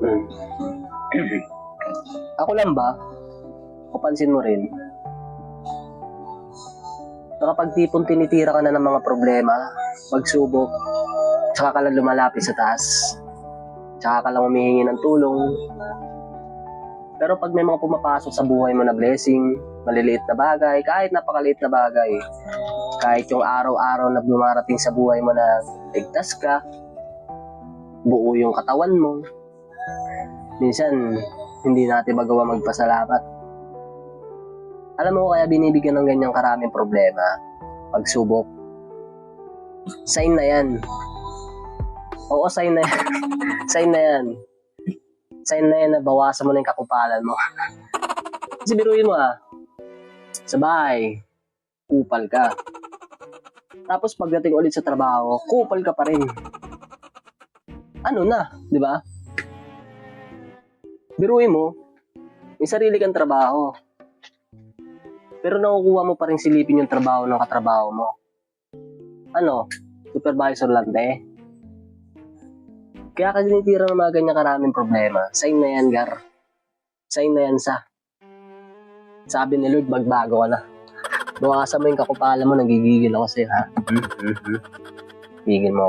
Hmm. Ako lang ba? Kapansin mo rin, na kapag tipong tinitira ka na ng mga problema, pagsubok, tsaka ka lang lumalapit sa taas, tsaka ka lang humihingi ng tulong. Pero pag may mga pumapasok sa buhay mo na blessing, maliliit na bagay, kahit napakaliit na bagay, kahit yung araw-araw na dumarating sa buhay mo na ligtas ka, buo yung katawan mo, minsan hindi natin magawa magpasalamat. Alam mo kaya binibigyan ng ganyang karaming problema, pagsubok. Sign na yan. Oo, sign na yan. Sign na yan. Sign na yan na bawasan mo na yung kakupalan mo. Kasi biruin mo sa bahay, kupal ka. Tapos pagdating ulit sa trabaho, kupal ka pa rin. Ano na, di ba? Biruin mo, may sarili kang trabaho. Pero nakukuha mo pa rin silipin yung trabaho ng katrabaho mo. Ano? Supervisor lang, Kaya ka tinitira ng mga ganyan karaming problema. Sign na yan, Gar. Sign na yan sabi ni Lord, magbago ka na. Bawasan mo yung kakupalan mo, nagigigil ako sa'yo, ha? Gigil mo.